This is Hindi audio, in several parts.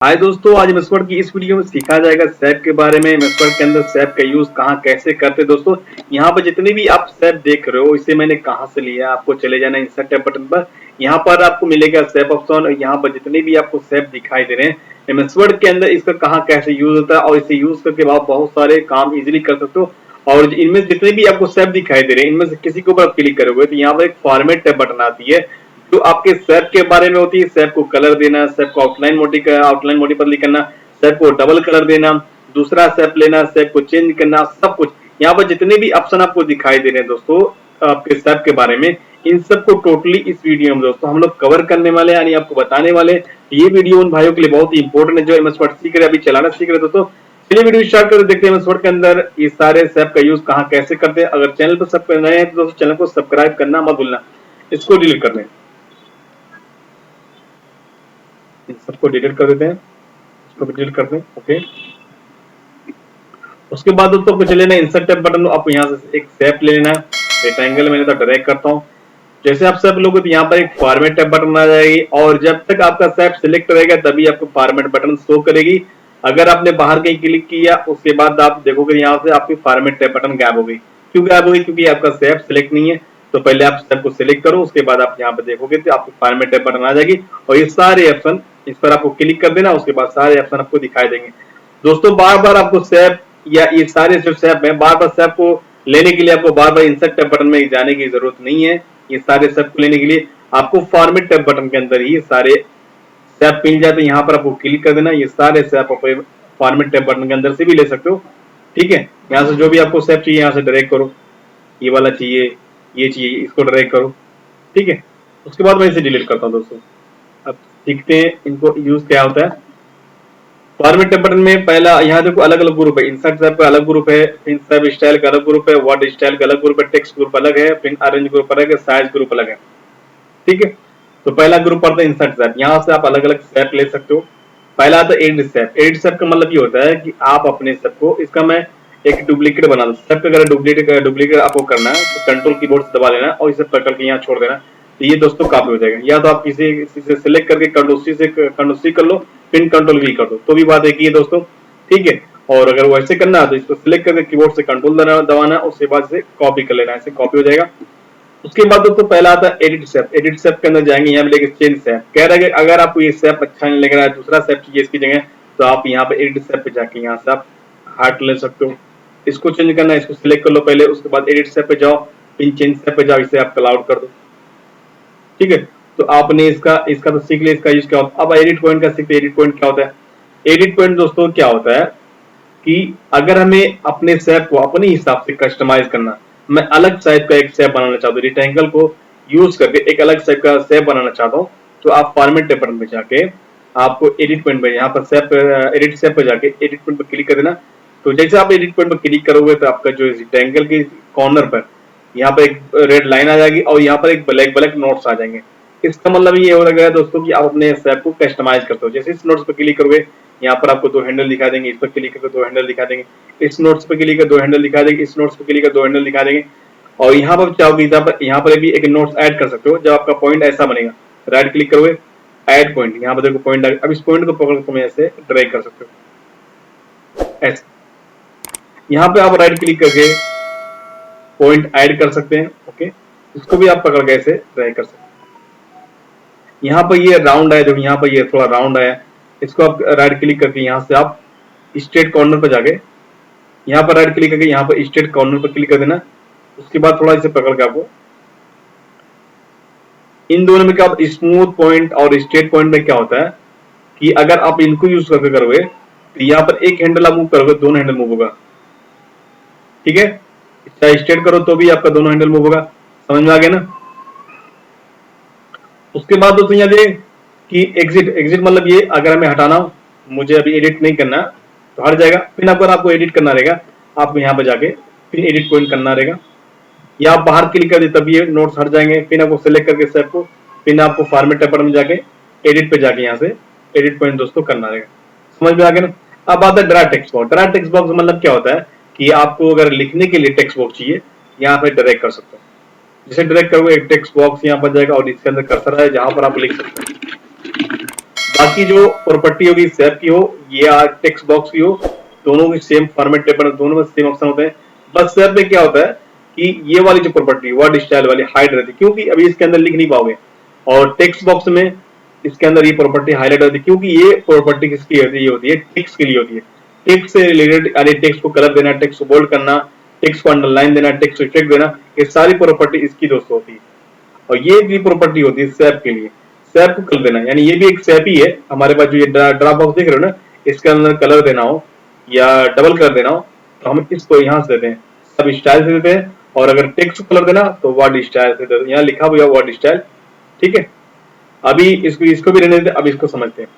हाय दोस्तों, आज एमएस वर्ड की इस वीडियो में सीखा जाएगा सैप के बारे में। एमएस वर्ड के अंदर सैप का यूज कहाँ कैसे करते हैं। दोस्तों यहाँ पर जितने भी आप सैप देख रहे हो इसे मैंने कहाँ से लिया, आपको चले जाना इंसर्ट टैब बटन पर। यहाँ पर आपको मिलेगा सैप ऑप्शन और यहाँ पर जितने भी आपको सैप दिखाई दे रहे हैं एमएस वर्ड के अंदर इसका कहाँ कैसे यूज होता है और इसे यूज करके आप बहुत सारे काम इजिली कर सकते हो। और इनमें जितने भी आपको सैप दिखाई दे रहे हैं इनमें से किसी के ऊपर आप क्लिक करोगे तो यहाँ पर एक फॉर्मेट टैब बटन आती है जो आपके सैप के बारे में होती है। सैप को कलर देना, सैप को आउटलाइन मोडी पर करना, सैप को डबल कलर देना, दूसरा सैप लेना, सैप को चेंज करना, सब कुछ यहाँ पर जितने भी ऑप्शन आपको दिखाई दे रहे हैं दोस्तों आपके सैप के बारे में, इन सबको टोटली इस वीडियो में दोस्तों हम लोग कवर करने वाले हैं, यानी आपको बताने वाले। ये वीडियो उन भाइयों के लिए बहुत ही इंपॉर्टेंट है जो एमएस वर्ड सीख रहे अभी चलाना सीख रहे दोस्तों। चलिए वीडियो स्टार्ट कर देखते हैं एमएस वर्ड के अंदर ये सारे सैप का यूज कहाँ कैसे करते हैं। अगर चैनल पर सब नए हैं तो दोस्तों चैनल को सब्सक्राइब करना मत भूलना। इसको डिलीट कर दें, सबको डिलीट कर देते हैं, इसको भी डिलीट कर दें। ओके, उसके बाद दोस्तों आपको चले ना इंसर्ट टैब बटन, आपको यहाँ से एक सैप ले लेना है। रेक्टेंगल मैंने तो ड्रैग करता हूँ। जैसे आप सैप लोगे तो यहाँ पर एक फॉर्मेट टैब बटन आ जाएगी और जब तक आपका सैप सिलेक्ट रहेगा तभी आपको फॉर्मेट बटन शो करेगी। अगर आपने बाहर कहीं क्लिक किया उसके बाद आप देखोगे यहाँ से आपकी फॉर्मेट टैब बटन गायब हो गई। क्यों गायब हो गई? क्योंकि आपका सैप सिलेक्ट नहीं है। तो पहले आप सैप को सिलेक्ट करो, उसके बाद आप यहाँ पे देखोगे तो आपकी फॉर्मेट टैब बटन आ जाएगी और ये सारे ऑप्शन इस पर आपको क्लिक कर देना, उसके बाद सारे ऑप्शन आपको दिखाई देंगे। दोस्तों बार बार आपको सैप या ये सारे जो सैप है बार बार सैप को लेने के लिए आपको बार बार इंसर्ट टैब बटन में जाने की जरूरत नहीं है। ये सारे सैप को लेने के लिए आपको फॉर्मेट टैब बटन के अंदर ही सारे सैप मिल जाते हैं। यहाँ पर आपको क्लिक कर देना, ये सारे सैप आप फॉर्मेट टैब बटन के अंदर से भी ले सकते हो। ठीक है, यहाँ से जो भी आपको सैप चाहिए यहाँ से ड्रैग करो, ये वाला चाहिए, ये चाहिए, इसको ड्रैग करो। ठीक है, उसके बाद मैं इसे डिलीट करता हूँ दोस्तों। अब सीखते हैं इनको यूज क्या होता है। फॉर्मेट टैब बटन में पहला यहाँ देखो अलग अलग ग्रुप है। इंसर्ट सैप का अलग ग्रुप है, फिर सब स्टाइल का अलग ग्रुप है, वर्ड स्टाइल का अलग ग्रुप है, टेक्स्ट ग्रुप अलग है, फिर अरेंज ग्रुप अलग है, साइज ग्रुप अलग है। ठीक है, तो पहला ग्रुप पड़ता है इंसर्ट सैप। यहाँ से आप अलग अलग सैप ले सकते हो। पहला आता है एडिट सैप। एडिट सैप का मतलब ये होता है कि आप अपने सैप को, इसका मैं एक डुप्लीकेट बना दूं। सैप का अगर डुप्लीकेट आपको करना है तो कंट्रोल कीबोर्ड से दबा लेना और इसे पकड़ के यहाँ छोड़ देना, तो ये दोस्तों कॉपी हो जाएगा। या तो आप किसी से सिलेक्ट करके कंट्रोल सी कर लो, फिर कंट्रोल वी कर दो, तो भी बात एक ही है दोस्तों। ठीक है, और अगर वैसे करना है तो इसको सिलेक्ट करके कीबोर्ड से कंट्रोल दबाना, उसके बाद से कॉपी कर लेना, ऐसे कॉपी हो जाएगा। उसके बाद दोस्तों पहला आता है एडिट सैप। एडिट सैप के अंदर जाएंगे, यहाँ मिलेगा चेंज सैप। कह रहा है कि अगर आपको ये सैप अच्छा नहीं लग रहा है, दूसरा सैप चाहिए इसकी जगह, तो आप यहाँ पे एडिट सैप पे जाके यहाँ से आप हार्ट ले सकते हो। इसको चेंज करना है, इसको सिलेक्ट कर लो पहले, उसके बाद एडिट सैप पे जाओ, फिर चेंज सैप पे जाओ, इसे आप क्लाउड कर दो। ठीक है, तो आपने इसका इसका तो सीख लिया, इसका यूज क्या होता है। अब एडिट पॉइंट का सीखते। एडिट पॉइंट क्या होता है? एडिट पॉइंट दोस्तों क्या होता है कि अगर हमें अपने सैप को अपने हिसाब से कस्टमाइज करना, मैं अलग टाइप का एक सैप बनाना चाहता हूँ, रेक्टेंगल को यूज करके एक अलग टाइप का सैप बनाना चाहता हूँ, तो आप फॉर्मेट टैब बटन पे जाके आपको एडिट पॉइंट पे, यहाँ पर सैप एडिट सैप पे जाके एडिट पॉइंट पर क्लिक कर देना। तो जैसे आप एडिट पॉइंट पर क्लिक करोगे तो आपका जो रेक्टेंगल के कॉर्नर पर यहाँ पर एक रेड लाइन आ जाएगी और यहाँ पर एक ब्लैक ब्लैक नोट्स आ जाएंगे। इसका मतलब ये हो गया दोस्तों कि आप अपने सैप को कस्टमाइज करते हो। जैसे इस नोट्स पर क्लिक करोगे यहाँ पर आपको दो हैंडल दिखा देंगे, इस पर क्लिक करके दो हैंडल दिखा देंगे, इस नोट्स पर क्लिक कर दो हैंडल दिखा देंगे, इस नोट्स पर क्लिक कर दो हैंडल दिखा देंगे। और यहाँ पर चाहोगे यहाँ पर भी एक नोट्स ऐड कर सकते हो। जब आपका पॉइंट ऐसा बनेगा, राइट क्लिक करोगे, ऐड पॉइंट, यहाँ पर देखो पॉइंट आ गया। अब इस पॉइंट को पकड़ के ऐसे ड्रैग कर सकते हो, ऐसे। यहाँ पे आप राइट क्लिक करके पॉइंट ऐड कर सकते हैं। ओके, इसको भी आप पकड़ के ऐसे ड्रैग कर सकते हैं। यहाँ पर ये राउंड है, देखो यहाँ पर ये थोड़ा राउंड है, इसको आप राइट क्लिक करके यहाँ से आप स्ट्रेट कॉर्नर पर जाके यहाँ पर राइट क्लिक करके यहाँ पर स्ट्रेट कॉर्नर पर क्लिक कर देना। उसके बाद थोड़ा इसे पकड़ के आपको इन दोनों में क्या, स्मूथ पॉइंट और स्ट्रेट पॉइंट में क्या होता है कि अगर आप इनको यूज करके करोगे तो यहाँ पर एक हैंडल आप मूव करोगे, दोनों हैंडल मूव होगा। ठीक है, चाहे स्ट्रेट करो तो भी आपका दोनों हैंडल मूव होगा। समझ में आ गया ना? उसके बाद दोस्तों यहाँ देखिए कि एग्जिट मतलब ये अगर हमें हटाना हो, मुझे अभी एडिट नहीं करना तो हट जाएगा। फिर अगर आपको एडिट करना रहेगा आपको यहाँ पे जाके फिर एडिट पॉइंट करना रहेगा, या आप बाहर क्लिक कर दे तब ये नोट्स हट जाएंगे। फिर आपको सिलेक्ट करके सैप को, फिर आपको फॉर्मेट टैब में जाके एडिट पे जाके यहाँ से एडिट पॉइंट दोस्तों करना रहेगा। समझ में आ गया ना? अब आता है draw text box. Draw text box मतलब क्या होता है कि आपको अगर लिखने के लिए टेक्स्ट बॉक्स चाहिए, यहाँ पे ड्रैग कर सकते हो। जैसे ड्रैग करोगे एक टेक्स्ट बॉक्स यहाँ पर जाएगा और इसके अंदर कर्सर है जहां पर आप लिख सकते हैं। बाकी जो प्रॉपर्टी होगी सैप की हो या टेक्स्ट बॉक्स की हो, दोनों की सेम फॉर्मेट टेबल, दोनों में सेम ऑप्शन होते हैं। बस सैप में क्या होता है कि ये वाली जो प्रॉपर्टी वर्ड स्टाइल वाली हाइड रहती है, क्योंकि अभी इसके अंदर लिख नहीं पाओगे। और टेक्स्ट बॉक्स में इसके अंदर ये प्रॉपर्टी हाईलाइट होती है, क्योंकि ये प्रॉपर्टी किसकी होती है, ये होती है टेक्स्ट के लिए होती है। टेक्स्ट से रिलेटेड, यानी टेक्स्ट को कलर देना, टेक्स्ट को बोल्ड करना, टेक्स्ट को अंडरलाइन देना, टेक्स्ट को इफेक्ट देना, ये सारी प्रॉपर्टी इसकी दोस्तों होती है। और ये भी प्रॉपर्टी होती है सैप के लिए, सैप को कलर देना, यानी ये भी एक सैप ही है। हमारे पास जो ये ड्रॉप बॉक्स देख रहे हो ना, इसके अंदर कलर देना हो या डबल कलर देना हो तो हम इसको यहाँ से देते हैं, सब स्टाइल से देते हैं। और अगर टेक्स्ट को कलर देना तो वर्ड स्टाइल से देते हैं, यहाँ लिखा हुआ वर्ड स्टाइल। ठीक है, अभी इसको भी रहने देते हैं, अब इसको समझते हैं।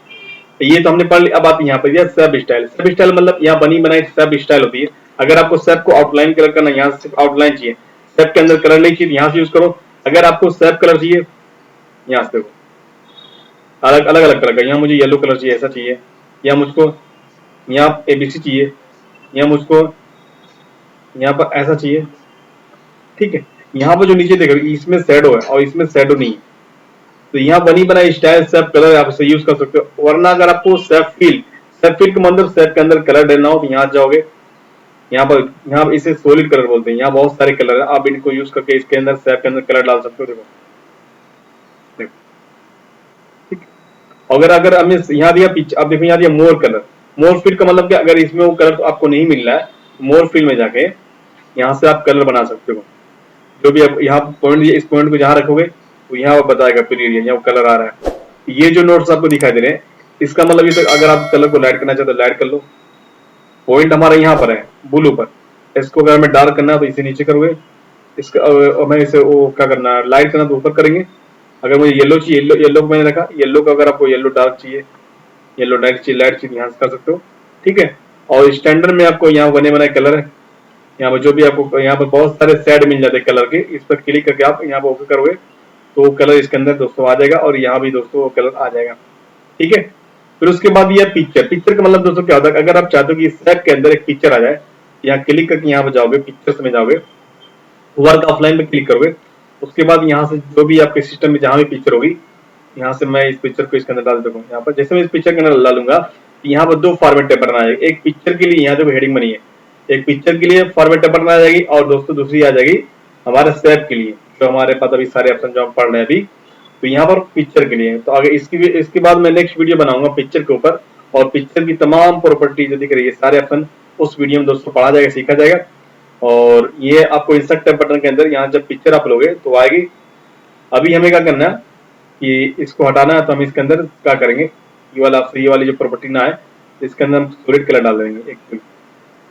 ये तो हमने पढ़ लिया। अब आती है यहाँ पर सब स्टाइल। सब स्टाइल मतलब यहाँ बनी बनाई सब स्टाइल होती है। अगर आपको सब को आउटलाइन कलर करना, यहाँ सिर्फ आउटलाइन चाहिए, सब के अंदर कलर नहीं चाहिए, यहाँ से यूज करो। अगर आपको सब कलर चाहिए, यहाँ से देखो अलग अलग अलग कलर का, यहाँ मुझे येलो कलर चाहिए, ऐसा चाहिए, या मुझको यहाँ एबीसी चाहिए, या मुझको यहाँ पर ऐसा चाहिए। ठीक है, यहाँ पर जो नीचे देखो इसमें शैडो है और इसमें शैडो नहीं है, तो यहाँ बनी बनाई स्टाइल सब कलर आप इसे यूज कर सकते हो। वरना अगर आपको सब फील का मतलब सब के अंदर कलर देना हो तो यहाँ जाओगे, यहाँ इसे सॉलिड कलर बोलते हैं। यहाँ बहुत सारे कलर है, आप इनको यूज करके इसके अंदर सब के अंदर कलर डाल सकते हो। देखो अगर हमें यहाँ दिया पिच, अब देखो यहाँ दिया मोर कलर। मोर फील का मतलब क्या, अगर इसमें वो कलर तो आपको नहीं मिल रहा है, मोर फील में जाके यहाँ से आप कलर बना सकते हो। जो भी आप यहाँ पॉइंट दिया, इस पॉइंट को जहाँ रखोगे तो यहाँ वो बताएगा पीरियड, यहाँ कलर आ रहा है। ये जो नोट्स आपको दिखाई दे रहे हैं, इसका मतलब ये अगर आप कलर को लाइट करना चाहते हो लाइट कर लो। पॉइंट हमारा यहाँ पर है ब्लू पर, इसको अगर हमें डार्क करना है तो इसे नीचे करोगे, इसका हमें इसे वो क्या करना है लाइट करना तो ऊपर करेंगे। अगर मुझे येलो चाहिए, येलो को मैंने रखा, येलो का अगर आपको येलो डार्क चाहिए, येलो डार्क चाहिए, लाइट चाहिए, यहाँ से कर सकते हो। ठीक है, और स्टैंडर्ड में आपको यहाँ बने बनाए कलर है, यहाँ पर जो भी आपको यहाँ पर बहुत सारे शेड मिल जाते हैं कलर के, इस पर क्लिक करके आप यहाँ पर ओके करोगे तो कलर इसके अंदर दोस्तों आ जाएगा, और यहाँ भी दोस्तों कलर आ जाएगा। ठीक है, फिर उसके बाद ये पिक्चर का मतलब दोस्तों क्या होता है, अगर आप चाहते हो कि स्नैप के अंदर एक पिक्चर आ जाए, यहाँ क्लिक करके यहाँ पर जाओगे, पिक्चर्स में जाओगे, वर्क ऑफलाइन में क्लिक करोगे, उसके बाद यहाँ से जो भी आपके सिस्टम में जहाँ भी पिक्चर होगी, यहाँ से मैं इस पिक्चर को इसके अंदर डाल दूंगा। यहाँ पर जैसे मैं इस पिक्चर के अंदर डालूंगा, यहाँ पर दो फॉर्मेट टेबल बना जाएगी। एक पिक्चर के लिए यहाँ जो हेडिंग बनी है, एक पिक्चर के लिए फॉर्मेट टेबल बना जाएगी, और दोस्तों दूसरी आ जाएगी हमारे स्नैप के लिए, जो हमारे पास अभी सारे ऑप्शन जो हम पढ़ रहे हैं अभी, तो यहाँ पर पिक्चर के लिए। तो आगे इसके बाद मैं नेक्स्ट वीडियो बनाऊंगा पिक्चर के ऊपर, और पिक्चर की तमाम प्रॉपर्टी जो दिख रही है सारे ऑप्शन उस वीडियो में दोस्तों पढ़ा जाएगा, सीखा जाएगा। और ये आपको इंसर्ट टैब बटन के अंदर यहाँ जब पिक्चर आप लोगे तो आएगी। अभी हमें क्या करना है कि इसको हटाना है, तो हम इसके अंदर क्या करेंगे, ये वाली जो प्रॉपर्टी ना है इसके अंदर हम सॉलिड कलर डाल देंगे एक।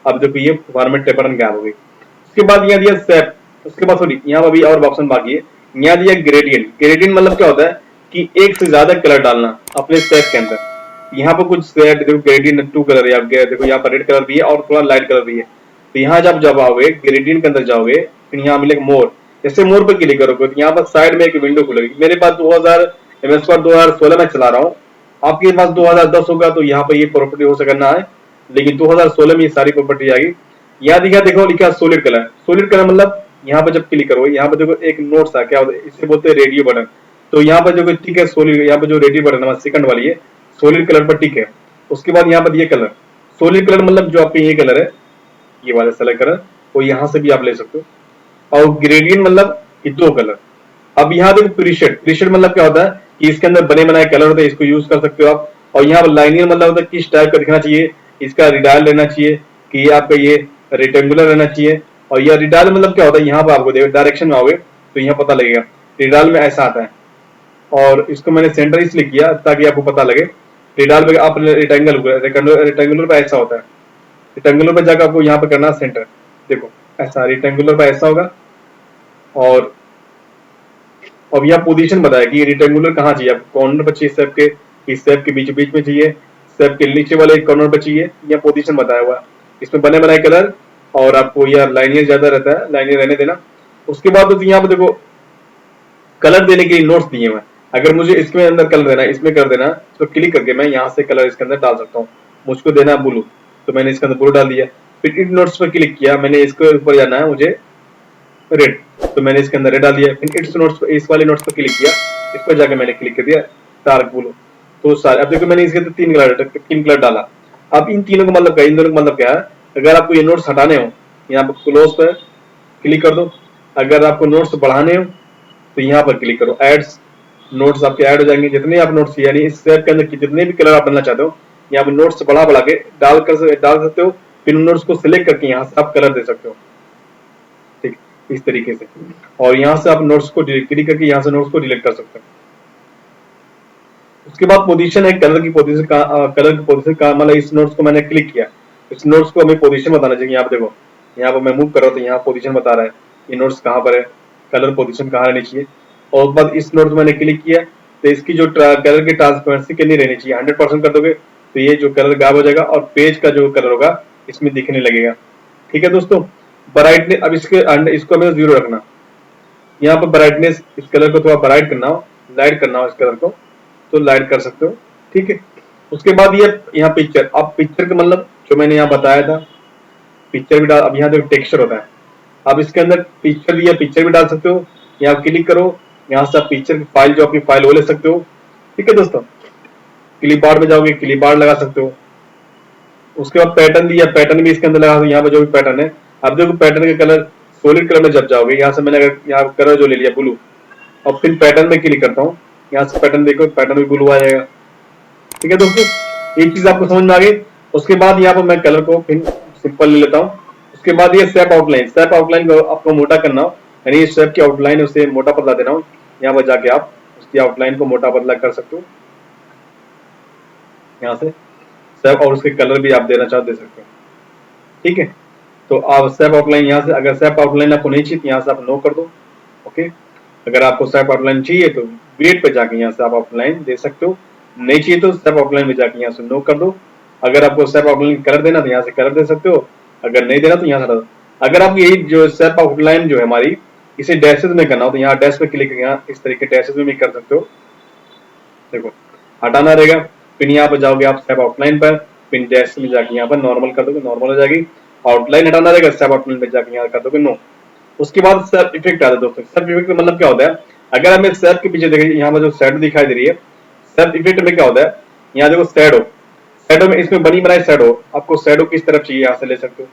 अब देखो ये फॉर्मेट टैब बटन गैप हो गई। उसके बाद यहाँ दिया सेप, उसके बाद सॉरी यहाँ पर भी और ऑप्शन बाकी है, यहाँ दिया ग्रेडियंट। ग्रेडियंट मतलब क्या होता है कि एक से ज्यादा कलर डालना अपने सेप के अंदर। यहाँ पर कुछ देखो ग्रेडियंट 2 कलर है, देखो यहाँ पर रेड कलर भी है और थोड़ा लाइट कलर भी है। तो यहाँ जब आओगे ग्रेडियंट के अंदर जाओगे, फिर यहाँ मिलेगा मोर, जैसे मोर पर क्लिक करोगे तो यहाँ पर साइड में एक विंडो खुलेगी। मेरे पास 2016 में चला रहा हूँ, आपके पास 2010 होगा तो यहाँ पर ये प्रॉपर्टी हो सकना है, लेकिन 2016 में ये सारी प्रॉपर्टी आएगी। यहाँ दिखा देखो लिखा सॉलिड कलर। सॉलिड कलर मतलब यहाँ पर जब क्लिक करोगे, यहाँ पर देखो एक नोट्स आ, क्या होता है इसे बोलते हैं रेडियो बटन। तो यहाँ पर जो टिक है सॉलिड, यहाँ पर जो रेडियो बटन है सेकंड वाली है, सॉलिड कलर पर टिक है। उसके बाद यहाँ पर ये कलर सॉलिड कलर मतलब जो आपके ये कलर है, ये वाला सेलेक्ट कलर, वो यहाँ से भी आप ले सकते हो। और ग्रेडियंट मतलब ये 2 कलर। अब यहाँ देखो प्रीसेट, प्रीसेट मतलब क्या होता है कि इसके अंदर बने बनाए कलर होते हैं, इसको यूज कर सकते हो आप। और यहाँ पर लाइनियर मतलब होता है किस टाइप का दिखना चाहिए, इसका रिडायल रहना चाहिए कि आपका ये रेक्टेंगुलर रहना चाहिए। और यह रिडायल मतलब क्या होता है, यहाँ पर आपको देखो डायरेक्शन में आओगे तो यहाँ पता लगेगा रिडायल में ऐसा आता है। और इसको मैंने सेंटर इसलिए किया ताकि आपको पता लगे। रिडायल पे आप रेक्टेंगुलर पे ऐसा होता है, रेक्टेंगुलर पे जाकर आपको यहाँ पे करना सेंटर, देखो ऐसा रेक्टेंगुलर पे ऐसा होगा। और अब यहाँ पोजीशन बताया कि रेक्टेंगुलर कहाँ चाहिए आपको, कॉर्नर पर चाहिए स्टेप के, इस स्टेप के बीच बीच में चाहिए, स्टेप के नीचे वाले कॉर्नर पर चाहिए, यहाँ पोजीशन बताया हुआ है। इसमें बने बनाए कलर, और आपको यह लाइनियर ज्यादा रहता है, लाइनियर रहने देना। उसके बाद तो यहाँ पे देखो कलर देने के लिए नोट्स दिए हुए हैं। अगर मुझे इसमें अंदर कलर देना है, इसमें कर देना, तो क्लिक करके मैं यहाँ से कलर इसके अंदर डाल सकता हूँ। मुझको देना है ब्लू, तो मैंने इसके अंदर ब्लू डाल दिया। फिर इन नोट्स पर क्लिक किया, मैंने इसके ऊपर जाना है मुझे रेड, तो मैंने इसके अंदर रेड डाल दिया। फिर इस वाले नोट्स पर क्लिक किया, इस पर जाकर मैंने क्लिक कर दिया डार्क ब्लू। तो सारे, अब देखो मैंने इसके तो तीन कलर डाला। अब इन तीनों का मतलब क्या है, इन दोनों का मतलब क्या है, अगर आपको ये नोट्स हटाने हो यहाँ पर क्लोज पर क्लिक कर दो, अगर आपको नोट्स बढ़ाने हो तो यहाँ पर क्लिक करो, एड्स नोट्स आपके ऐड हो जाएंगे। जितने आप नोट्स यानी इस स्टेप के अंदर जितने भी कलर आप डालना चाहते हो यहाँ पर नोट्स बढ़ा के डाल सकते हो। फिर नोट्स को सिलेक्ट करके यहाँ से आप कलर दे सकते हो, ठीक, इस तरीके से। और यहाँ से आप नोट्स को क्लिक करके यहाँ से नोट्स को डिलीट कर सकते हो। उसके बाद पोजीशन है, कलर की पोजीशन का मतलब इस नोट्स को मैंने क्लिक किया, इस नोट्स को हमें पोजीशन बताना चाहिए। यहाँ पे देखो, यहाँ पर मैं मूव कर रहा हूँ तो यहाँ पोजीशन बता रहा है ये नोट्स कहाँ पर है, कलर पोजीशन कहाँ रहनी चाहिए। और उसके बाद इस नोट्स मैंने क्लिक किया तो इसकी जो कलर की ट्रांसपेरेंसी कितनी रहनी चाहिए, 100% कर दोगे तो ये जो कलर गायब हो जाएगा और पेज का जो कलर होगा इसमें दिखने लगेगा। ठीक है दोस्तों, ब्राइटनेस, अब इसको हमें 0 रखना। यहाँ पर ब्राइटनेस, इस कलर को थोड़ा ब्राइट करना हो, लाइट करना हो इस कलर को तो लाइट कर सकते हो, ठीक है। उसके बाद ये यहाँ पिक्चर, अब पिक्चर का मतलब जो मैंने यहाँ बताया था पिक्चर भी डाल, अब यहाँ देखो टेक्सचर होता है, अब इसके अंदर पिक्चर दिया, पिक्चर भी डाल सकते हो। यहाँ क्लिक करो, यहाँ से आप पिक्चर की फाइल जो आपकी फाइल वो ले सकते हो, ठीक है दोस्तों। क्लिप आर्ट में जाओगे, क्लिप आर्ट लगा सकते हो। उसके बाद पैटर्न दिया, पैटर्न भी इसके अंदर लगा दो। यहाँ पे जो भी पैटर्न है, अब देखो पैटर्न के कलर सॉलिड कलर में जब जाओगे, यहाँ से मैंने अगर यहाँ कलर जो ले लिया ब्लू, और फिर पैटर्न में क्लिक करता हूँ, यहाँ से पैटर्न देखो, पैटर्न भी ब्लू आ जाएगा। ठीक है दोस्तों, एक चीज आपको समझ में आ गई। उसके बाद यहाँ पर मैं कलर को फिर सिंपल ले लेता हूँ। उसके बाद ये स्टेप आउटलाइन, स्टेप आउटलाइन को आपको मोटा करना हो, यानी स्टेप की आउटलाइन उसे मोटा पतला देना हो, यहाँ पर जाके आप उसकी आउटलाइन को मोटा पतला कर सकते हो यहाँ से स्टेप, और उसके कलर भी आप देना चाहो दे सकते हो, ठीक है। तो आप स्टेप आउटलाइन यहाँ से, अगर स्टेप आउटलाइन आपको नहीं चाहिए तो यहाँ से आप नो कर दो, ओके। अगर आपको स्टेप आउटलाइन चाहिए तो ग्रेड पे जाके यहाँ से आप आउटलाइन दे सकते हो, नहीं चाहिए तो स्टेप आउटलाइन में जाके यहाँ से नो कर दो। अगर आपको स्टेप आउटलाइन कलर देना तो यहाँ से कलर दे सकते हो, अगर नहीं देना तो यहाँ से हटा दो। अगर आपको यही जो स्टेप आउटलाइन जो है हमारी, इसे डैशेज में करना हो तो यहाँ डैश पे क्लिक करके यहाँ इस तरीके डैशेज में भी कर सकते हो। देखो हटाना रहेगा, फिर यहाँ पर जाओगे आप स्टेप आउटलाइन पर, फिर डैश में जाके यहाँ पर नॉर्मल कर दोगे, नॉर्मल हो जाएगी। आउटलाइन हटाना रहेगा, स्टेप आउटलाइन पे जाके यहाँ कर दोगे नो। उसके बाद स्टेप इफेक्ट आता है दोस्तों। स्टेप इफेक्ट का मतलब क्या होता है, अगर हमें स्टेप के पीछे देखिए यहाँ पर जो शैडो दिखाई दे रही है, स्टेप इफेक्ट में क्या होता है, यहाँ देखो शैडो, शैडो में इसमें बनी बनाई शैडो, आपको शैडो किस तरफ चाहिए यहाँ से ले सकते हो।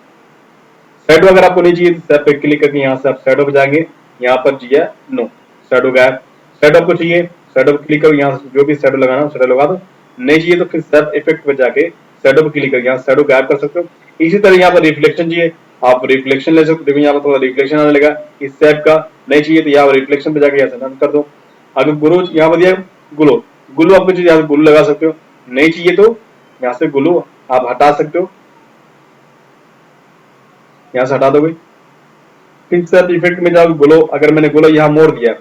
शैडो अगर आपको नहीं चाहिए तो स्टेप पे क्लिक करके यहाँ से आप शैडो पे जाएंगे, यहाँ पर चाहिए नो, शैडो गायब। शैडो आपको चाहिए, शैडो पे क्लिक करो, यहाँ से जो भी शैडो लगाना हो शैडो लगा दो, नहीं चाहिए तो फिर स्टेप इफेक्ट पे जाके शैडो पे क्लिक करके यहाँ शैडो गायब कर सकते हो। इसी तरह यहाँ पर रिफ्लेक्शन चाहिए, आप रिफ्लेक्शन ले सकते हो, देखो यहाँ पर थोड़ा रिफ्लेक्शन आने लगा इस स्टेप का, नहीं चाहिए तो यहाँ रिफ्लेक्शन पे जाके यहाँ से नन कर दो। अगर ग्लो यहाँ पर दिया ग्लो, ग्लो आपको चाहिए यहाँ ग्लो लगा सकते हो, नहीं चाहिए तो यहाँ से ग्लो आप हटा सकते हो, यहाँ से हटा दोगे। फिर स्टेप इफेक्ट में जाओगे ग्लो, अगर मैंने ग्लो यहाँ मोड़ दिया,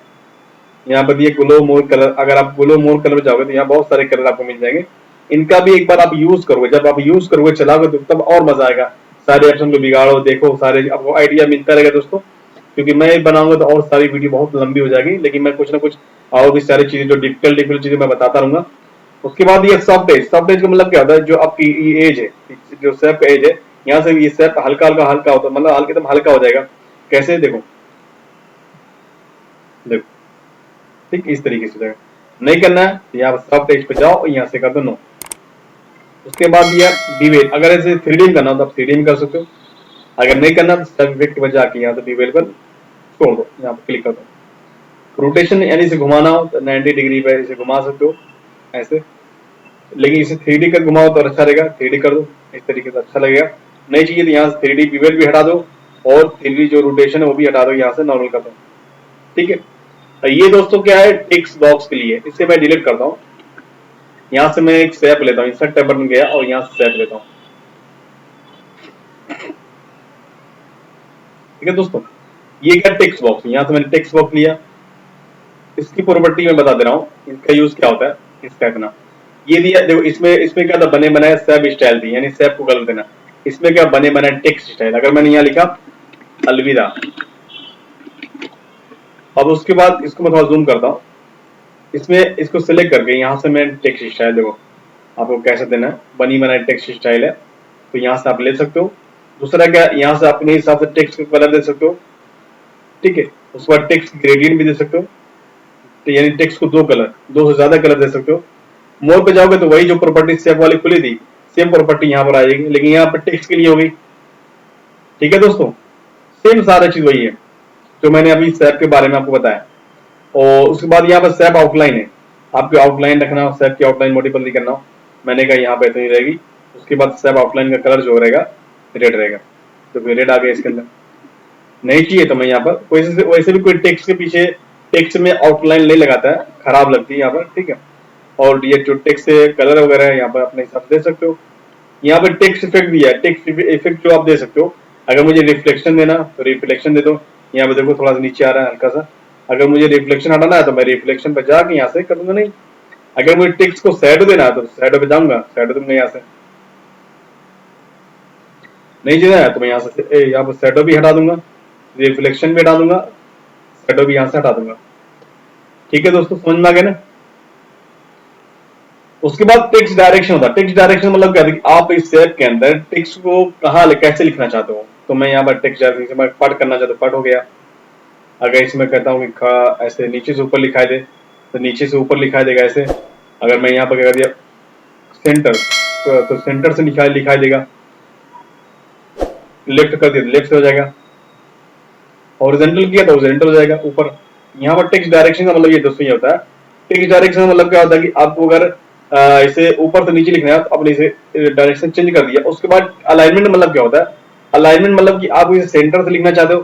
यहाँ पर दिए ग्लो मोर कलर, अगर आप ग्लो मोर कलर में जाओगे तो यहाँ बहुत सारे कलर आपको मिल जाएंगे। इनका भी एक बार आप यूज करोगे, जब आप यूज करोगे चलाओगे तो तब और मजा आएगा, सारे ऑप्शन को बिगाड़ो देखो, सारे आपको आइडिया मिलता रहेगा दोस्तों। क्योंकि मैं बनाऊंगा तो और सारी वीडियो बहुत लंबी हो जाएगी, लेकिन मैं कुछ ना कुछ और भी सारी चीजें जो डिफिकल्ट चीजें मैं बताता रहूंगा। उसके बाद ये सॉफ्ट एज, सॉफ्ट एज का मतलब क्या होता है, जो आपकी एज है, जो सेप एज है, यहाँ से ये सेप हल्का हल्का हल्का होता है, मतलब हल्का एकदम हल्का हो जाएगा। कैसे देखो, देखो ठीक इस तरीके से जाएगा। नहीं करना है तो यहाँ सॉफ्ट एज पे जाओ और यहाँ से कर दो नो। उसके बाद ये डिवेल, अगर ऐसे 3D में करना हो तो आप 3D में कर सकते हो, अगर नहीं करना तो स्टेप इफेक्ट पे जाके यहाँ से डिवेल पर छोड़ दो, यहाँ पर क्लिक कर दो। रोटेशन यानी इसे घुमाना हो तो 90 डिग्री पे इसे घुमा सकते हो ऐसे, लेकिन इसे 3D कर घुमाओ तो अच्छा रहेगा, 3D कर दो इस तरीके से अच्छा लगेगा। नहीं चाहिए तो यहाँ से 3D डिवेल भी हटा दो और 3D जो रोटेशन है वो भी हटा दो, यहाँ से नॉर्मल कर दो, ठीक है। ये दोस्तों क्या है टेक्स्ट बॉक्स के लिए, इसे मैं डिलीट करता हूँ। यहाँ से मैं एक स्टेप लेता हूँ, इंसर्ट टैब बटन गया और यहाँ से स्टेप लेता हूँ, ठीक है दोस्तों। ये क्या टेक्स्ट बॉक्स, यहाँ से मैंने टेक्स्ट बॉक्स लिया, इसकी प्रॉपर्टी मैं बता दे रहा हूँ, इसका यूज क्या होता है इसका इतना। ये दिया देखो, इसमें क्या था, बने बनाए स्टेप स्टाइल थी, यानी स्टेप को कलर देना। इसमें क्या बने बनाए टेक्स्ट स्टाइल, अगर मैंने यहाँ लिखा अलविदा, अब उसके बाद इसको मैं थोड़ा जूम करता हूँ, इसमें इसको सिलेक्ट करके यहाँ से मैं टेक्स्ट स्टाइल, देखो आपको कैसे देना है, बनी बनाई टेक्स्ट स्टाइल है तो यहाँ से आप ले सकते हो। दूसरा क्या, यहाँ से अपने हिसाब से टेक्स्ट का कलर दे सकते हो, ठीक है। उसके बाद टेक्स्ट ग्रेडियंट भी दे सकते हो, तो यानी टेक्स्ट को दो से ज्यादा कलर दे सकते हो, मोर पे जाओगे तो वही जो प्रॉपर्टी सेव वाली खुली थी, सेम प्रॉपर्टी यहाँ पर आ जाएगी, लेकिन यहाँ पर टेक्स्ट के लिए होगी। ठीक है दोस्तों, सेम सारा चीज वही है जो मैंने अभी सैप के बारे में आपको बताया। और उसके बाद यहाँ पर सैप आउटलाइन है, आपको आउटलाइन रखना हो, सैप की आउटलाइन मल्टीपल नहीं करना हो, मैंने कहा यहाँ पे इतनी रहेगी। उसके बाद सैप आउटलाइन का कलर जो रहेगा रेड रहेगा, तो फिर रेड आ गया इसके अंदर। नहीं चाहिए तो मैं यहाँ पर वैसे भी कोई टेक्स्ट के पीछे टेक्स्ट में आउटलाइन नहीं लगाता है, खराब लगती है यहाँ पर। ठीक है, और ये जो टेक्स्ट कलर वगैरह है यहाँ पर अपने हिसाब से दे सकते हो। यहाँ पर टेक्स्ट इफेक्ट भी है, टेक्स्ट इफेक्ट जो आप दे सकते हो। अगर मुझे रिफ्लेक्शन देना तो रिफ्लेक्शन दे दो, यहाँ पे देखो थोड़ा सा नीचे आ रहा है हल्का सा। अगर मुझे रिफ्लेक्शन हटाना है तो मैं रिफ्लेक्शन पे जाके यहाँ से कर दूंगा। नहीं, अगर मुझे टेक्स्ट को शैडो देना है तो शैडो पे जाऊंगा, शैडो दूंगा यहाँ से। नहीं देना है तो मैं यहाँ से यहाँ पर शैडो भी हटा दूंगा, रिफ्लेक्शन भी हटा दूंगा, शैडो भी यहाँ से हटा दूंगा। ठीक है दोस्तों, समझ में आ गया ना। उसके बाद टेक्स्ट डायरेक्शन होता है। टेक्स्ट डायरेक्शन मतलब क्या है कि आप इस शैप के अंदर टेक्स्ट को कहाँ कैसे लिखना चाहते हो। तो मैं यहाँ पर टेक्स्ट डायरेक्शन में पट करना चाहता हूँ, पट हो गया। अगर इसमें कहता हूँ कि ऐसे नीचे से ऊपर लिखाई दे तो नीचे से ऊपर लिखाई देगा ऐसे। अगर मैं यहाँ पर कह दिया सेंटर तो सेंटर से लिखाई देगा। लेफ्ट कर दिया तो लेफ्ट से हो जाएगा, हॉरिजॉन्टल किया तो हॉरिजॉन्टल हो जाएगा ऊपर। यहाँ पर टेक्स्ट डायरेक्शन का मतलब ये दोस्तों ये होता है। टेक्स्ट डायरेक्शन का मतलब क्या होता है कि आपको अगर इसे ऊपर से नीचे लिखना है तो आपने इसे डायरेक्शन चेंज कर दिया। उसके बाद अलाइनमेंट मतलब क्या होता है, अलाइनमेंट मतलब कि आप इसे सेंटर से लिखना चाहते हो,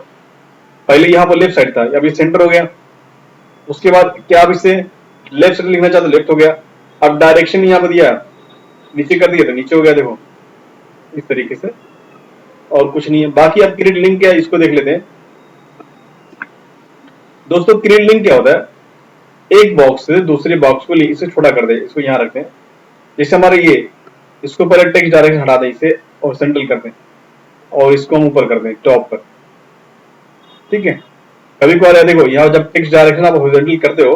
पहले यहाँ पर लेफ्ट साइड था, अभी सेंटर हो गया। उसके बाद क्या आप इसे लेफ्ट साइड लिखना चाहते हो, लेफ्ट हो गया। अब डायरेक्शन यहाँ पर दिया, नीचे कर दिया तो नीचे हो गया, देखो इस तरीके से। और कुछ नहीं है। बाकी अब क्रिएट लिंक क्या है इसको देख लेते हैं दोस्तों। क्रिएट लिंक क्या होता है, एक बॉक्स से दूसरे बॉक्स को इसे छोटा कर दे, इसको यहाँ रखते हैं। जैसे हमारे ये, इसको पहले टेक्स्ट डायरेक्शन हटा दें इसे और सेंट्रल कर दें, और इसको हम ऊपर कर दें टॉप पर। ठीक है, कभी कभार देखो यहाँ जब टेक्स्ट डायरेक्शन आप हॉरिजॉन्टल करते हो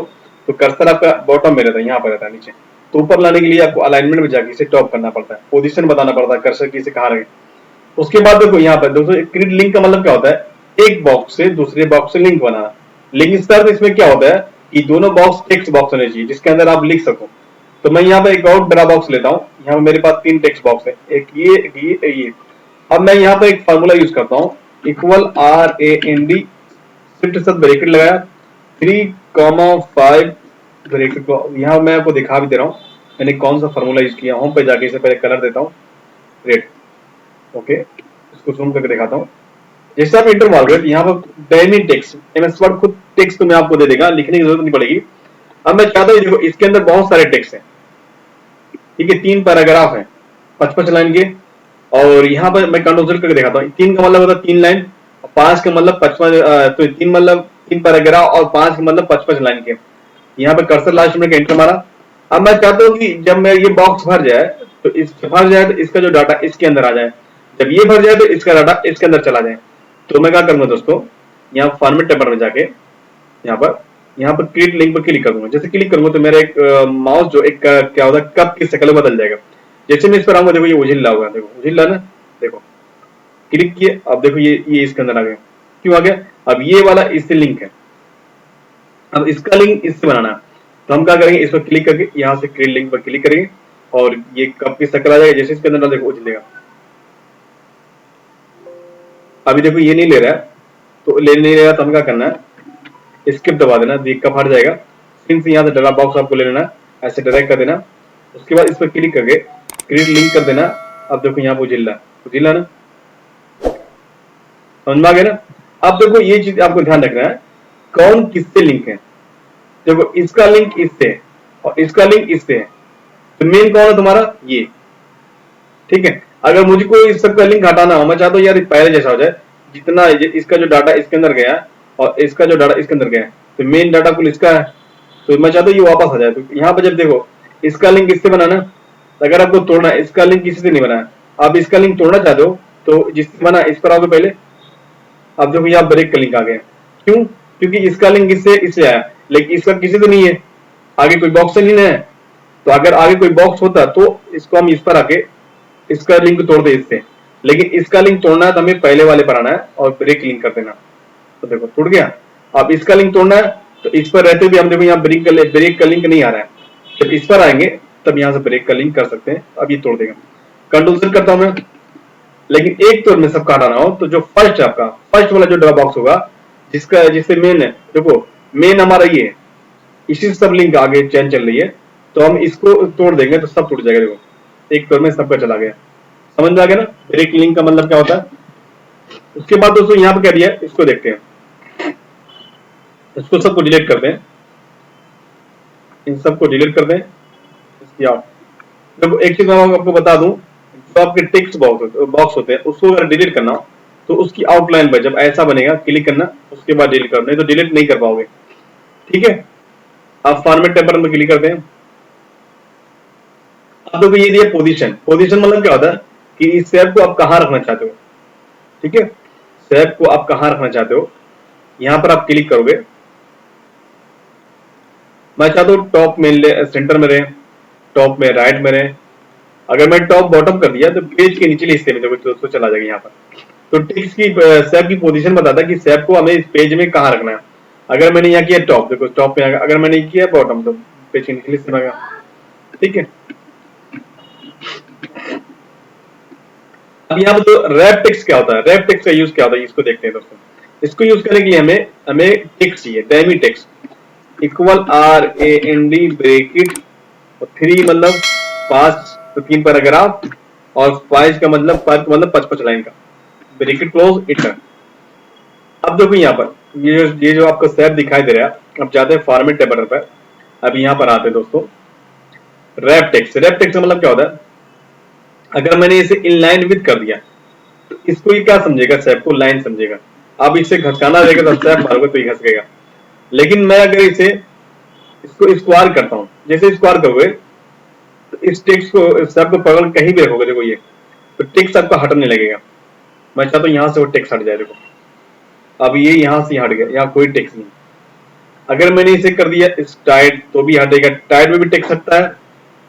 तो कर्सर आपका बॉटम में रहता है, यहाँ पर रहता है नीचे। तो ऊपर लाने के लिए आपको अलाइनमेंट में जाके इसे टॉप करना पड़ता है, पोजीशन बताना पड़ता है कर्सर की इसे कहाँ रखे। उसके बाद देखो यहाँ पर दोस्तों क्रिएट लिंक का मतलब क्या होता है, एक बॉक्स से दूसरे बॉक्स से लिंक बनाना। लिंक स्तर इसमें क्या होता है कि दोनों बॉक्स टेक्स्ट बॉक्स होने चाहिए जिसके अंदर आप लिख सको। तो मैं यहाँ पे एक और बड़ा बॉक्स लेता हूँ, यहाँ पे मेरे पास 3 टेक्स्ट बॉक्स है, एक ये। अब मैं यहाँ पे एक फार्मूला यूज करता हूँ, इक्वल RAND शिफ्ट साथ ब्रैकेट लगाया 3,5 ब्रैकेट को। यहाँ मैं आपको दिखा भी दे रहा हूँ मैंने कौन सा फार्मूला यूज किया। होम पे जाके इसे पहले कलर देता हूँ रेड। ओके, इसको जूम करके दिखाता हूँ। जैसे आप इंटर मारोगे तो यहाँ पर डायमी टेक्स्ट MS वर्ड खुद टेक्स्ट तुम्हें आपको दे देगा, लिखने की जरूरत नहीं पड़ेगी। अब मैं चाहता हूँ देखो इसके अंदर बहुत सारे टेक्स्ट हैं। ठीक है, 3 पैराग्राफ हैं 55 लाइन के। और यहाँ पर मैं कंट्रोल करके दिखाता हूँ। 3 का मतलब होता है 3 लाइन, 5 का मतलब 55, तो 3 मतलब 3 पैराग्राफ, और 5 का मतलब 55 लाइन के। यहाँ पे कर्सर लास्ट में एंटर मारा। अब मैं चाहता हूँ कि जब मैं ये बॉक्स भर जाए तो इसका जो डाटा इसके अंदर आ जाए, जब ये भर जाए तो इसका डाटा इसके अंदर चला जाए। तो मैं क्या करूंगा दोस्तों, यहाँ फॉर्मेट टैब में जाके यहाँ पर क्रिएट लिंक पर क्लिक करूंगा। जैसे क्लिक करूंगा तो मेरा एक माउस जो एक क्या होता है कप की शक्ल बदल जाएगा। जैसे मैं इस पर आऊंगा देखो ये उजिल्ला होगा, देखो उजिल्ला ना, देखो क्लिक किए, अब देखो ये इसके अंदर आ गया। क्यों आ गया, अब ये वाला इससे लिंक है, अब इसका लिंक इससे बनाना है। तो हम क्या करेंगे, इस पर क्लिक करके यहाँ से क्रिएट लिंक पर क्लिक करेंगे और ये कप की शक्ल आ जाएगा। जैसे इसके अंदर देखो उजिलेगा। अभी देखो ये नहीं ले रहा है, तो ले नहीं रहा तो हम क्या करना है, स्किप दबा देना, देख कप हट जाएगा। सिंस यहाँ से ड्रॉप बॉक्स आपको ले लेना, ऐसे ड्रैग कर देना। उसके बाद इस पर क्लिक करके क्रिएट लिंक कर देना। अब देखो यहाँ पे उजिल्ला ना, समझ में आ गया ना। अब देखो ये चीज आपको ध्यान रखना है कौन किससे लिंक है। देखो इसका लिंक इससे है और इसका लिंक इससे है, तो मेन कौन है तुम्हारा, ये। ठीक है, अगर मुझे कोई इस सबका लिंक हटाना हो, मैं चाहता हूँ यार पहले जैसा हो जाए, जितना इसका जो डाटा इसके अंदर गया और इसका जो डाटा इसके अंदर गया, तो मेन डाटा कुल इसका है, तो मैं चाहता हूँ ये वापस आ जाए। तो यहाँ पर जब देखो इसका लिंक इससे बनाना, अगर आपको तोड़ना है, इसका लिंक किसी से नहीं बनाया, आप इसका लिंक तोड़ना चाहते हो तो जिससे बना इस पर आओगे पहले। अब देखो यहाँ ब्रेक का लिंक आ गया, क्यों, क्योंकि इसका लिंक इससे आया, लेकिन इसका किसी से नहीं है, आगे कोई बॉक्स नहीं है। तो अगर आगे कोई बॉक्स होता तो इसको हम इस पर आके इसका लिंक तोड़ दे इससे, लेकिन इसका लिंक तोड़ना है तो हमें पहले वाले पर आना है और ब्रेक लिंक कर देना। तो देखो टूट गया। अब इसका लिंक तोड़ना है तो इस पर रहते भी हम देखो यहाँ ब्रेक का लिंक नहीं आ रहा है। जब इस पर आएंगे तब यहाँ से ब्रेक का लिंक कर सकते हैं। अब ये तोड़ देगा। कंट्रोल Z करता हूं मैं, लेकिन एक तो मैं सबका हटाना हो तो जो फर्स्ट है आपका, फर्स्ट वाला जो डबल बॉक्स होगा जिसका जिससे मेन है, देखो मेन हमारा ये है, इसी से सब लिंक आगे चैन चल रही है, तो हम इसको तोड़ देंगे तो सब टूट जाएगा। देखो एक तोड़ में सबका चला गया। समझ में आ गया ना ब्रेक लिंक का मतलब क्या होता है। उसके बाद दोस्तों यहाँ पे क्या दिया है इसको देखते हैं। इसको सबको डिलीट कर दें, इन सबको डिलीट कर दें। इसकी आप देखो एक चीज मैं आपको बता दूं, जो आपके टेक्स्ट बॉक्स होते हैं उसको अगर डिलीट करना हो तो उसकी आउटलाइन पर जब ऐसा बनेगा क्लिक करना, उसके बाद डिलीट करना, नहीं तो डिलीट नहीं कर पाओगे। ठीक है, आप फॉर्मेट टैब पर क्लिक करते हैं। अब देखो ये दिया पोजीशन। पोजीशन मतलब क्या होता है कि इस सेब को आप कहां रखना चाहते हो। ठीक है, सेब को आप कहां रखना चाहते हो, यहां पर आप क्लिक करोगे। मैं चाहता हूं टॉप में सेंटर में रहे, टॉप में राइट में रहे। अगर मैं टॉप बॉटम कर दिया तो पेज के निचले हिस्से में देखो तो चला जाएगा यहाँ पर। तो टिक्स की सेब की पोजीशन बताता है कि सेब को हमें इस पेज में कहां रखना है। अगर मैंने यहाँ किया टॉप, देखो टॉप में आ गया। अगर मैंने किया बॉटम तो पेज के निचले हिस्से में आ गया। ठीक है, अब यहाँ पर तो रैप टेक्स्ट क्या होता है, रैप टेक्स्ट का यूज क्या होता है इसको देखते हैं दोस्तों। इसको यूज करने के लिए हमें हमें टेक्स्ट चाहिए, डैमी टेक्स्ट इक्वल RAND ब्रैकेट 3 मतलब 5 तो 3 पैराग्राफ और 5 का मतलब 55 लाइन का ब्रैकेट क्लोज इंटर। अब देखो यहाँ पर ये जो आपको सेब दिखाई दे रहा है, अब जाते हैं फॉर्मेट टेबल पर। अब यहाँ पर आते हैं दोस्तों रैप टेक्स्ट। रैप टेक्स्ट का मतलब क्या होता है, अगर मैंने इसे इनलाइन विद कर दिया तो इसको ये क्या समझेगा, सेब को लाइन समझेगा। अब इसे घसकाना रहेगा तो सेब मारोगे तो ये घस गएगा। लेकिन मैं अगर इसे इसको स्क्वायर करता हूं, जैसे स्क्वायर करोगे तो इस टेक्स्ट को सेब को पकड़ कहीं भी रखोगे, देखो ये तो टेक्स्ट आपका हटने लगेगा। मैं चाहता हूं यहां से वो टेक्स्ट हट जाए। देखो अब ये यहां से हट गया, यहाँ कोई टेक्स्ट नहीं। अगर मैंने इसे कर दिया टाइट तो भी हटेगा, टाइट में भी टेक्स्ट हटता है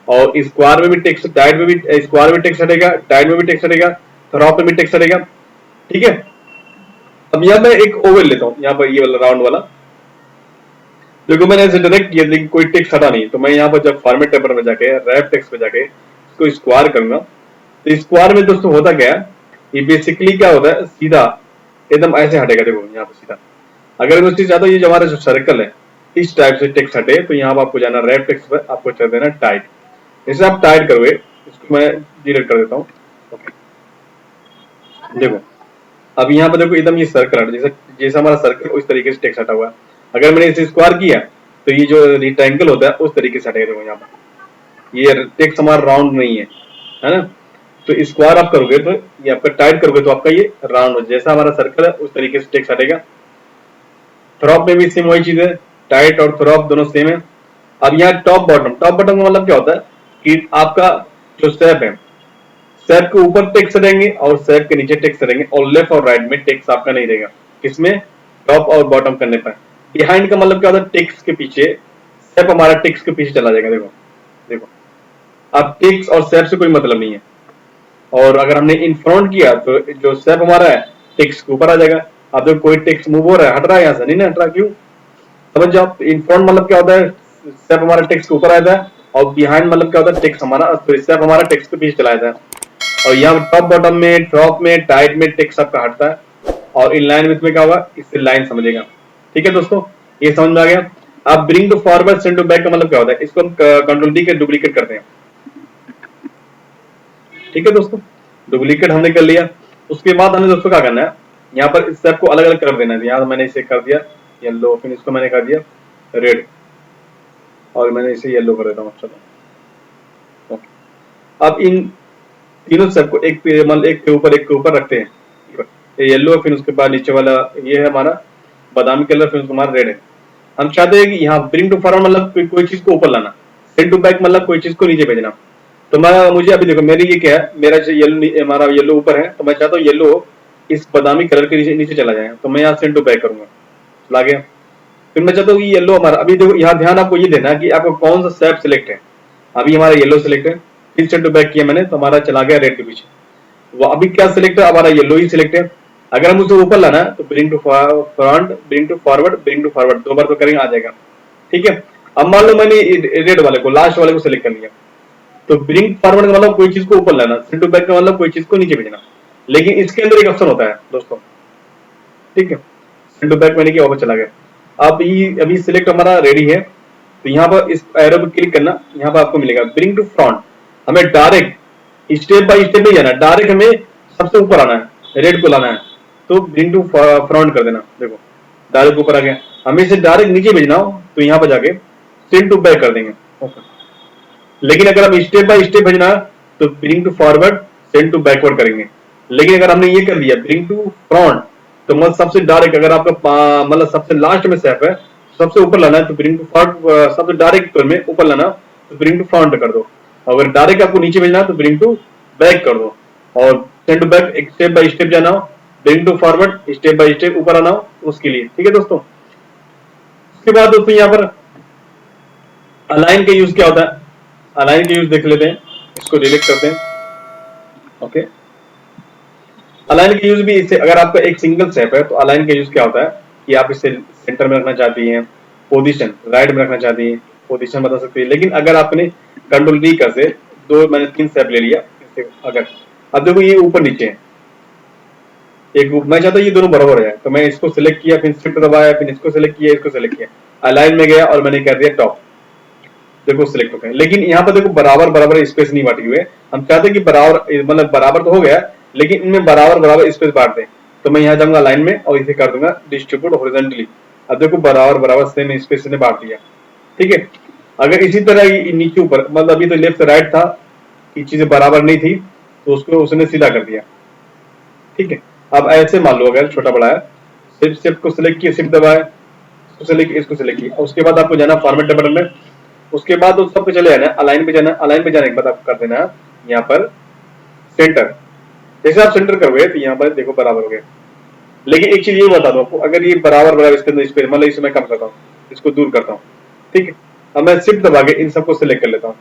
और स्क्वायर में भी टेक्स्ट, टाइट में भी स्क्वायर में टेक्स्ट हटेगा, टाइट में भी टेक्स्ट हटेगा, थ्रॉप में भी टेक्स्ट हटेगा। ठीक है, अब यहाँ मैं एक ओवल लेता हूँ, यहाँ पर ये वाला राउंड वाला। देखो मैंने ऐसे डायरेक्ट किया लेकिन कोई टेक्स्ट हटा नहीं, तो मैं यहाँ पर जब फॉर्मेट टेबल में जाके रैप टेक्स्ट पे जाके इसको स्क्वायर करूंगा तो स्क्वायर में दोस्तों होता क्या है, ये बेसिकली क्या होता है सीधा एकदम ऐसे हटेगा। देखो यहाँ पर सीधा, अगर मैं उससे चाहता हूँ ये जो हमारा जो सर्कल है इस टाइप से टेक्स्ट हटे तो यहाँ पर आपको जाना रैप टेक्स्ट पर, आपको चल देना टाइट। जैसे आप टाइट करोगे, इसको मैं डिलीट कर देता हूँ। ओके, देखो अब यहाँ पर देखो एकदम ये सर्कल हट, जैसे जैसा हमारा सर्कल उस तरीके से टेक्स्ट हटा हुआ है। अगर मैंने इसे स्क्वायर किया तो ये जो रेक्टेंगल होता है उस तरीके से हटेगा। देखो यहाँ पर ये टेक्स्ट हमारा राउंड नहीं है ना, तो स्क्वायर आप करोगे तो ये आपका टाइट करोगे तो आपका ये राउंड हो, जैसा हमारा सर्कल है उस तरीके से टेक्स्ट हटेगा। थ्रॉप में भी सेम वही चीज है, टाइट और थ्रॉप दोनों सेम है। अब यहाँ टॉप बॉटम, टॉप बॉटम का मतलब क्या होता है कि आपका जो सेब है, सेब के ऊपर टेक्स्ट रहेंगे और सेब के नीचे टेक्स्ट रहेंगे और लेफ्ट और राइट में टेक्स्ट आपका नहीं रहेगा। किसमें, टॉप और बॉटम करने पर। बिहाइंड का मतलब क्या होता है, टेक्स्ट के पीछे, सेब हमारा टेक्स्ट के पीछे चला जाएगा। देखो देखो अब टेक्स्ट और सेब से कोई मतलब नहीं है। और अगर हमने इन फ्रंट किया तो जो सेब हमारा है टेक्स्ट के ऊपर आ जाएगा। अब देखो कोई टेक्स्ट मूव हो रहा है, हट रहा है यहाँ से, नहीं ना हट रहा, क्यों, समझ जाओ। इन फ्रंट मतलब क्या होता है, सेब हमारा टेक्स्ट के ऊपर आता है और बिहाइंड मतलब क्या होता है, टेक्स्ट हमारा सेब हमारा टेक्स्ट के पीछे चला जाता है। और यहाँ टॉप बॉटम में, टॉप में, टाइट में टेक्स्ट आपका हटता है और इन लाइन विथ में क्या होगा, इससे लाइन समझेगा। ठीक है दोस्तों, ये समझ में आ गया। अब bring to forward send to back का मतलब क्या होता है, इसको हम कंट्रोल डी के डुप्लीकेट करते हैं। ठीक है दोस्तों, डुप्लीकेट हमने कर लिया। उसके बाद हमें दोस्तों क्या करना है, यहाँ पर इस सबको अलग अलग कर देना है। यहाँ मैंने इसे कर दिया येलो, फिर इसको मैंने कर दिया रेड और मैंने इसे येलो कर देता हूँ। चलो अब इन तीनों सेब को एक के ऊपर रखते हैं। ये येलो है, फिर उसके बाद नीचे वाला ये है हमारा बादामी कलर, फिर उसके हमारा रेड है। हम चाहते हैं कि यहाँ ब्रिंग टू फॉरवर्ड मतलब कोई चीज को ऊपर लाना, सेंड टू बैक मतलब कोई चीज को नीचे भेजना। तो मुझे अभी देखो मेरी ये क्या है, मेरा जो येलो, हमारा येलो ऊपर है तो मैं चाहता हूँ येलो इस बादामी कलर के नीचे चला जाए, तो मैं यहाँ सेंड टू बैक करूंगा, चला गया। फिर मैं चाहता हूँ कि येलो हमारा, अभी देखो यहाँ ध्यान आपको ये देना कि आपको कौन सा सेब सिलेक्ट है। अभी हमारा येलो सिलेक्ट है, फिर सेंड टू बैक किया मैंने तो हमारा चला गया रेड के पीछे। वो अभी क्या सिलेक्ट है, हमारा येलो ही सिलेक्ट है। अगर हम उसे ऊपर लाना है तो bring to front, bring to forward 2 बार तो करेंगे, आ जाएगा। ठीक है, अब मान लो मैंने रेड वाले को, लास्ट वाले को सिलेक्ट कर लिया, तो ब्रिंग फॉरवर्ड का मतलब कोई चीज को ऊपर लाना, सेंड टू बैक का मतलब कोई चीज को नीचे भेजना। लेकिन इसके अंदर एक ऑप्शन होता है दोस्तों, ठीक है, सेंड टू बैक मैंने किया ऊपर चला गया। अब ये अभी सिलेक्ट हमारा रेडी है, तो यहाँ पर इस एरो पे क्लिक करना, यहाँ पर आपको मिलेगा ब्रिंग टू फ्रंट। हमें डायरेक्ट स्टेप बाय स्टेप नहीं जाना, डायरेक्ट हमें सबसे ऊपर आना है, रेड को लाना है, तो ब्रिंग टू फ्रंट कर देना। देखो डायरेक्ट ऊपर आ गया। हमें इसे डायरेक्ट नीचे भेजना हो तो यहाँ पर जाके सेंड टू बैक कर देंगे। ओके, लेकिन अगर हम स्टेप बाय स्टेप भेजना तो bring to forward send to backward करेंगे। लेकिन अगर हमने ये कर दिया ब्रिंग टू फ्रंट, तो मतलब सबसे डायरेक्ट, अगर आपका मतलब सबसे लास्ट में स्टेप है, सबसे ऊपर लाना है तो ब्रिंग टू फ्रंट, सबसे डायरेक्ट में ऊपर लाना तो ब्रिंग टू फ्रंट कर दो। अगर डायरेक्ट आपको नीचे भेजना है तो ब्रिंग टू बैक कर दो। और सेंड टू बैक एक स्टेप बाय स्टेप जाना हो, bring to forward step by step ऊपर आना हो उसके लिए। ठीक है दोस्तों, उसके बाद दोस्तों यहाँ पर अलाइन का यूज क्या होता है, अलाइन का यूज देख लेते हैं, इसको डिलीट करते हैं। ओके, अलाइन का यूज भी इससे, अगर आपका एक सिंगल स्टेप है तो अलाइन का यूज क्या होता है कि आप इसे सेंटर में रखना चाहती हैं, पोजीशन राइट में रखना चाहती हैं, पोजीशन बता सकती है। लेकिन अगर आपने कंट्रोल डी कर से दो, मैंने 3 स्टेप ले लिया इससे, अगर अब देखो ये ऊपर नीचे है, एक मैं चाहता हूँ ये दोनों बराबर हो जाए, तो मैं इसको सिलेक्ट किया, फिर शिफ्ट दबाया, फिर इसको सिलेक्ट किया, इसको सिलेक्ट किया, अलाइन में गया और मैंने कर दिया टॉप। देखो सिलेक्ट हो गया। लेकिन यहाँ पर देखो बराबर बराबर स्पेस नहीं बांटी हुई है, हम चाहते हैं कि बराबर, मतलब बराबर तो हो गया लेकिन इनमें बराबर बराबर स्पेस बांट दें। तो मैं यहाँ जाऊंगा लाइन में और इसे कर दूंगा डिस्ट्रीब्यूट हॉरिजॉन्टली। अब देखो बराबर बराबर सेम स्पेस ने बांट दिया। ठीक है, अगर इसी तरह नीचे ऊपर, मतलब अभी तो लेफ्ट से राइट था कि चीजें बराबर नहीं थी तो उसको उसने सीधा कर दिया। ठीक है, अब ऐसे मान लो अगर छोटा बड़ा है, सिर्फ सिर्फ को सिलेक्ट किया, सिर्फ दबाया, इसको सिलेक्ट किया, इसको सिलेक्ट किया, उसके बाद आपको जाना फॉर्मेट बटन में। उसके बाद उस सब पे चले जाना, अलाइन पे जाना, अलाइन पे जाने के बाद आपको कर देना यहाँ पर सेंटर। जैसे आप सेंटर करोगे तो यहाँ पर देखो बराबर हो गया। लेकिन एक चीज ये बता दो आपको, अगर ये बराबर बराबर इसके अंदर स्पेस, मतलब इसे मैं कम करता हूँ, इसको दूर करता हूँ। ठीक है, अब मैं शिफ्ट दबा के इन सबको सिलेक्ट कर लेता हूँ,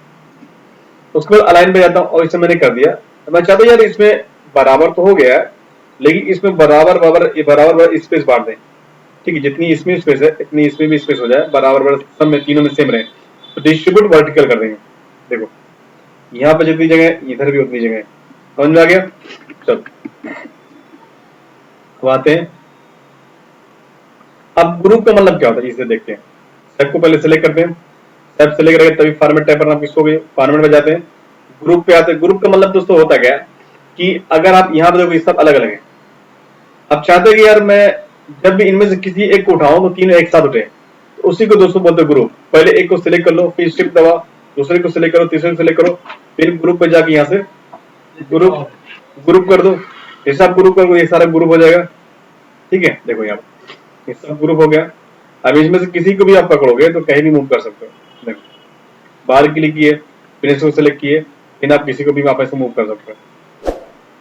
उसके बाद अलाइन पे जाता हूँ और इसे मैंने कर दिया। तो मैं चाहता हूँ यार इसमें बराबर तो हो गया है लेकिन इसमें बराबर बराबर बराबर स्पेस बांट दें। ठीक है, जितनी इसमें स्पेस है इतनी इसमें भी स्पेस हो जाए, बराबर बराबर सब में, तीनों में सेम रहे। तो डिस्ट्रीब्यूट वर्टिकल कर देंगे। देखो यहाँ पे जितनी जगह इधर भी उतनी जगह, समझ में आ गया। चलो तो आते हैं, अब ग्रुप का मतलब क्या होता है इसे देखते हैं। स्टेप को पहले सिलेक्ट करते हैं, स्टेप सिलेक्ट करके तभी फॉर्मेट टैब पर आप किसको भी फॉर्मेट में जाते हैं, ग्रुप पे आते हैं। ग्रुप का मतलब दोस्तों होता क्या है कि अगर आप यहाँ पे देखो ये सब अलग अलग है, आप चाहते हैं कि यार मैं जब भी इनमें से किसी एक को उठाऊं तो तीनों एक साथ उठे, तो उसी को दोस्तों बोलते हैं ग्रुप। पहले एक को सिलेक्ट कर लो, फिर शिफ्ट दबाओ, दूसरे को सिलेक्ट करो, तीसरे को सिलेक्ट करो, फिर ग्रुप पे जाके यहाँ से ग्रुप ग्रुप कर दो। जैसे आप ग्रुप करोगे ये सारा ग्रुप हो जाएगा। ठीक है, देखो यहाँ ये सब ग्रुप हो गया। अब इसमें से किसी को भी आप पकड़ोगे तो कहीं भी मूव कर सकते हो। देखो बाहर क्लिक किए, फिर इसको सिलेक्ट किए, फिर आप किसी को भी वापस से मूव कर सकते हो।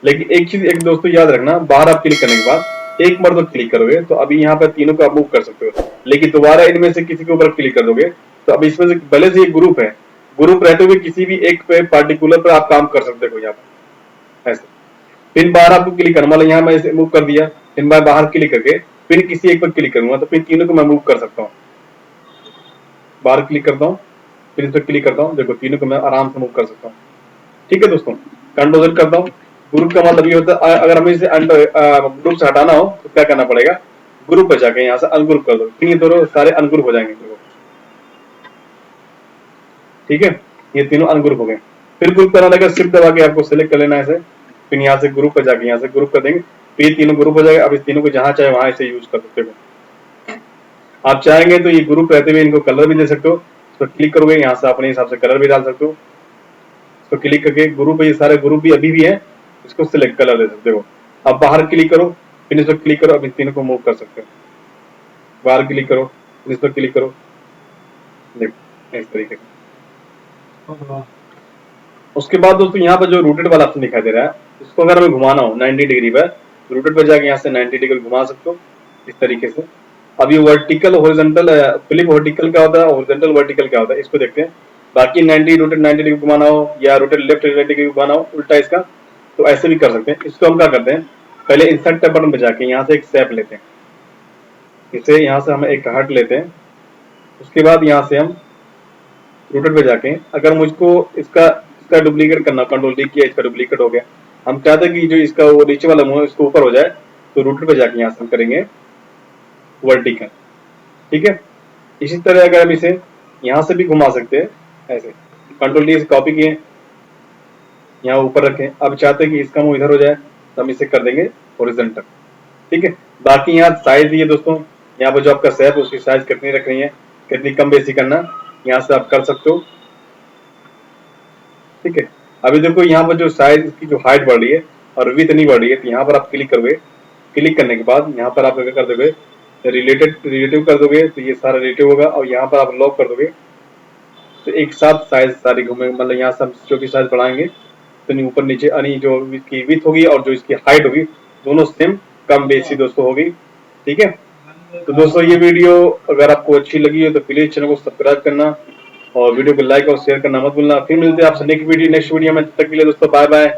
लेकिन एक चीज एक दोस्तों याद रखना, बाहर आप क्लिक करने के बाद एक बार तो क्लिक करोगे तो अभी यहाँ पर तीनों को आप मूव कर सकते हो, लेकिन दोबारा इनमें से किसी के ऊपर क्लिक कर दोगे तो अब इसमें से पहले से एक ग्रुप है, ग्रुप रहते हुए किसी भी एक पे पार्टिकुलर पर आप काम कर सकते हो यहाँ पर ऐसे। फिर बाहर आपको क्लिक करना, मतलब यहाँ मैं इसे मूव कर दिया, फिर मैं बाहर क्लिक करके फिर किसी एक पर क्लिक करूंगा तो फिर तीनों को मैं मूव कर सकता हूँ। बाहर क्लिक करता हूँ, फिर इस पर क्लिक करता हूँ, देखो तीनों को मैं आराम से मूव कर सकता हूँ। ठीक है दोस्तों, कंट्रोल करता हूँ। ग्रुप का मतलब ये होता है अगर हमें इसे ग्रुप से हटाना हो तो क्या करना पड़ेगा, ग्रुप पे जाके यहाँ से अनग्रुप कर दो, फिर ये दोनों सारे अनग्रुप हो जाएंगे। ठीक है, ये तीनों अनग्रुप हो गए। फिर ग्रुप करना लगा, शिफ्ट दबा के आपको सिलेक्ट कर लेना है ऐसे, फिर यहाँ से ग्रुप पे जाके यहाँ से ग्रुप कर देंगे, फिर ये तीनों ग्रुप हो जाएगा। अब इस तीनों को जहां चाहे वहां इसे यूज कर सकते हो। आप चाहेंगे तो ये ग्रुप रहते हुए इनको कलर भी दे सकते हो, तो क्लिक करोगे यहाँ से अपने हिसाब से कलर भी डाल सकते हो। इसको क्लिक करके ग्रुप, ये सारे ग्रुप भी अभी भी है, इसको सिलेक्ट कलर दे सकते हो। अब बाहर क्लिक करो, फिर इस पर क्लिक करो, अब इन तीनों को मूव कर सकते हो। बाहर क्लिक करो, फिर इस पर क्लिक करो, देखो इस तरीके से। उसके बाद दोस्तों यहाँ पर जो रूटेड वाला ऑप्शन दिखाई दे रहा है, इसको अगर हमें घुमाना हो 90 डिग्री पर, रूटेड पर जाके यहाँ से 90 डिग्री घुमा सकते हो इस तरीके से। अब ये वर्टिकल हॉरिजॉन्टल, फ्लिप वर्टिकल क्या होता है, हॉरिजॉन्टल वर्टिकल क्या होता है, इसको देखते हैं। बाकी 90 रूटेड 90 डिग्री घुमाना हो या रूटेड लेफ्ट 90 डिग्री घुमाना हो उल्टा इसका, तो ऐसे भी कर सकते हैं। इसको हम क्या करते हैं, पहले इंसर्ट टैब बटन पे जाके यहाँ से एक शेप लेते हैं, इसे यहाँ से हम एक हट लेते हैं। उसके बाद यहाँ से हम रूटेड पे जाके अगर मुझको इसका इसका डुप्लीकेट करना, कंट्रोल डी किया, इसका डुप्लीकेट हो गया। हम चाहते हैं कि जो इसका वो नीचे वाला मुंह है इसको ऊपर हो जाए, तो रूटर पे जाके यहाँ से हम करेंगे वर्टिकल। ठीक है, इसी तरह अगर हम इसे यहाँ से भी घुमा सकते हैं, ऐसे कंट्रोल डी से कॉपी किए, यहाँ ऊपर रखें। अब चाहते हैं कि इसका मुंह इधर हो जाए, तो हम इसे कर देंगे हॉरिजॉन्टल। ठीक है, बाकी यहाँ साइज दिए दोस्तों, यहाँ पर जो आपका शेप उसकी साइज कितनी रखनी है, कितनी कम बेसी करना, यहाँ से आप कर सकते हो। ठीक है, अभी देखो यहाँ पर जो साइज की जो हाइट बढ़ रही है और विड्थ नहीं बढ़ रही है, तो यहाँ पर आप क्लिक करोगे, क्लिक करने के बाद यहाँ पर आप कर दोगे रिलेटिव कर दोगे, तो ये सारा रिलेटिव होगा, और यहाँ पर आप लॉक कर दोगे, तो एक साथ साइज सारी घूमेंगे। मतलब यहाँ से हम जो भी साइज बढ़ाएंगे तो ऊपर नीचे यानी जो इसकी विड्थ होगी और जो इसकी हाइट होगी दोनों सेम कम बेसी दोस्तों होगी। ठीक है, तो दोस्तों ये वीडियो अगर आपको अच्छी लगी हो तो प्लीज चैनल को सब्सक्राइब करना और वीडियो को लाइक और शेयर करना मत भूलना। फिर मिलते हैं आपसे नेक्स्ट वीडियो में, तब तक के लिए दोस्तों बाय बाय।